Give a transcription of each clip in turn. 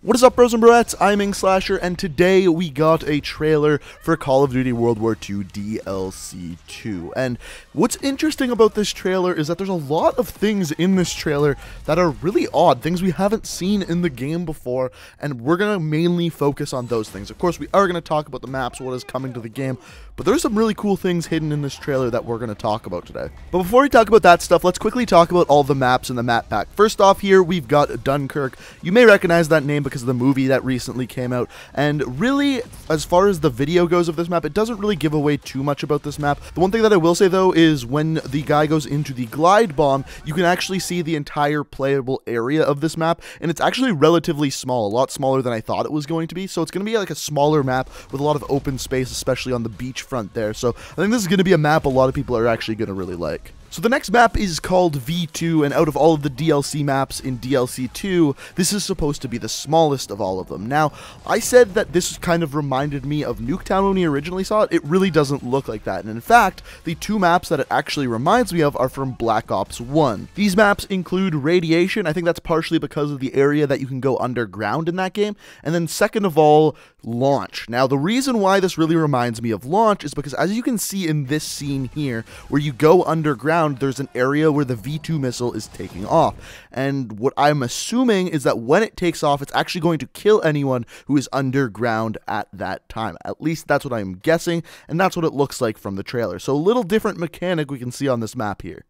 What is up, bros and broettes? I'm Inkslasher, and today we got a trailer for Call of Duty World War II DLC 2. And what's interesting about this trailer is that there's a lot of things in this trailer that are really odd, things we haven't seen in the game before, and we're going to mainly focus on those things. Of course, we are going to talk about the maps, what is coming to the game, but there's some really cool things hidden in this trailer that we're going to talk about today. But before we talk about that stuff, let's quickly talk about all the maps in the map pack. First off here, we've got Dunkirk. You may recognize that name because of the movie that recently came out, and really, as far as the video goes of this map, it doesn't really give away too much about this map. The one thing that I will say, though, is when the guy goes into the glide bomb, you can actually see the entire playable area of this map, and it's actually relatively small, a lot smaller than I thought it was going to be, so it's going to be like a smaller map with a lot of open space, especially on the beach front there. So I think this is going to be a map a lot of people are actually going to really like. So the next map is called V2, and out of all of the DLC maps in DLC 2, this is supposed to be the smallest of all of them. Now, I said that this kind of reminded me of Nuketown when we originally saw it. It really doesn't look like that, and in fact, the two maps that it actually reminds me of are from Black Ops 1. These maps include Radiation. I think that's partially because of the area that you can go underground in that game, and then second of all, Launch. Now, the reason why this really reminds me of Launch is because, as you can see in this scene here, where you go underground, there's an area where the V2 missile is taking off. And what I'm assuming is that when it takes off, it's actually going to kill anyone who is underground at that time. At least that's what I'm guessing, and that's what it looks like from the trailer. So a little different mechanic we can see on this map here.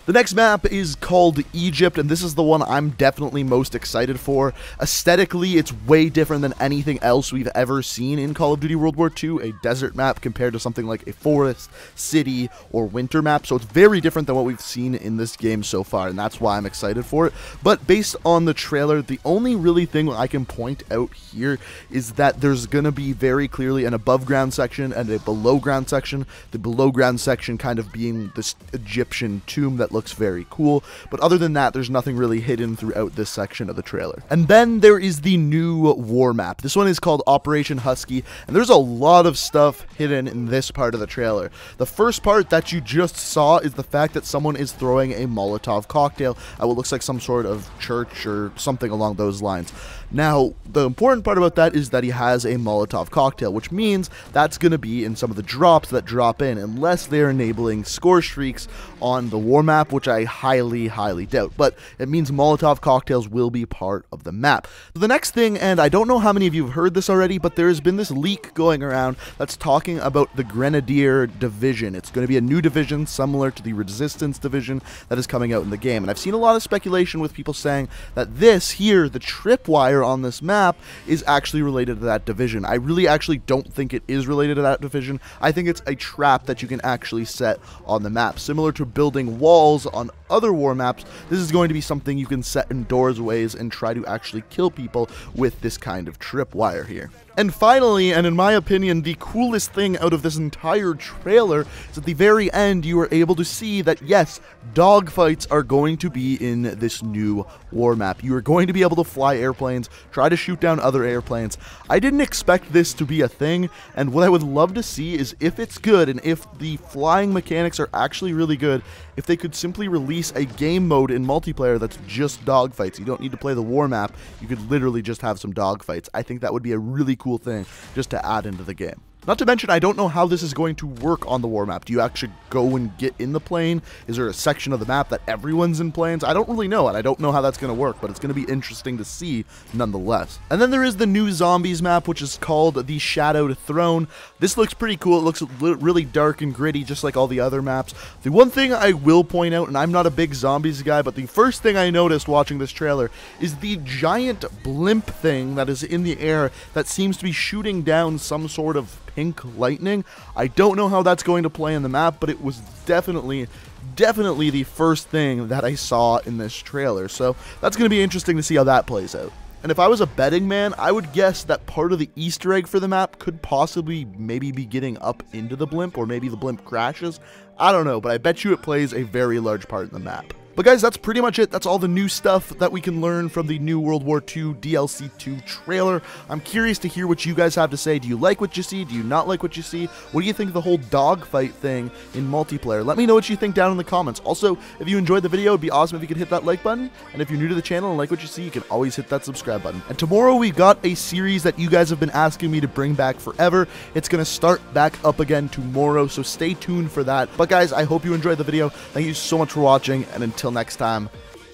The next map is called Egypt, and this is the one I'm definitely most excited for. Aesthetically, it's way different than anything else we've ever seen in Call of Duty World War II, a desert map compared to something like a forest, city, or winter map, so it's very different than what we've seen in this game so far, and that's why I'm excited for it. But based on the trailer, the only really thing I can point out here is that there's going to be very clearly an above-ground section and a below-ground section, the below-ground section kind of being this Egyptian tomb that looks very cool, but other than that, there's nothing really hidden throughout this section of the trailer. And then there is the new war map. This one is called Operation Husky, and there's a lot of stuff hidden in this part of the trailer. The first part that you just saw is the fact that someone is throwing a Molotov cocktail at what looks like some sort of church or something along those lines. Now, the important part about that is that he has a Molotov cocktail, which means that's going to be in some of the drops that drop in, unless they're enabling score streaks on the war map, which I highly doubt. But it means Molotov cocktails will be part of the map. So the next thing, and I don't know how many of you have heard this already, but there's been this leak going around that's talking about the Grenadier Division. It's going to be a new division similar to the Resistance Division that is coming out in the game. And I've seen a lot of speculation with people saying that this here, the tripwire on this map, is actually related to that division. I really actually don't think it is related to that division. I think it's a trap that you can actually set on the map. Similar to building walls on other war maps, this is going to be something you can set in doorways and try to actually kill people with this kind of tripwire here. And finally, and in my opinion, the coolest thing out of this entire trailer is at the very end, you are able to see that, yes, dogfights are going to be in this new war map. You are going to be able to fly airplanes, try to shoot down other airplanes. I didn't expect this to be a thing, and what I would love to see is, if it's good and if the flying mechanics are actually really good, if they could simply release a game mode in multiplayer that's just dogfights. You don't need to play the war map, you could literally just have some dogfights. I think that would be a really cool thing just to add into the game. Not to mention, I don't know how this is going to work on the war map. Do you actually go and get in the plane? Is there a section of the map that everyone's in planes? I don't really know, and I don't know how that's going to work, but it's going to be interesting to see nonetheless. And then there is the new zombies map, which is called the Shadowed Throne. This looks pretty cool. It looks really dark and gritty, just like all the other maps. The one thing I will point out, and I'm not a big zombies guy, but the first thing I noticed watching this trailer is the giant blimp thing that is in the air that seems to be shooting down some sort of pink lightning. I don't know how that's going to play in the map, but it was definitely the first thing that I saw in this trailer. So that's going to be interesting to see how that plays out. And if I was a betting man, I would guess that part of the Easter egg for the map could possibly maybe be getting up into the blimp, or maybe the blimp crashes. I don't know, but I bet you it plays a very large part in the map. But guys, that's pretty much it. That's all the new stuff that we can learn from the new World War II DLC 2 trailer. I'm curious to hear what you guys have to say. Do you like what you see? Do you not like what you see? What do you think of the whole dogfight thing in multiplayer? Let me know what you think down in the comments. Also, if you enjoyed the video, it'd be awesome if you could hit that like button. And if you're new to the channel and like what you see, you can always hit that subscribe button. And tomorrow we got a series that you guys have been asking me to bring back forever. It's going to start back up again tomorrow, so stay tuned for that. But guys, I hope you enjoyed the video. Thank you so much for watching, and until next time,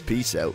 peace out.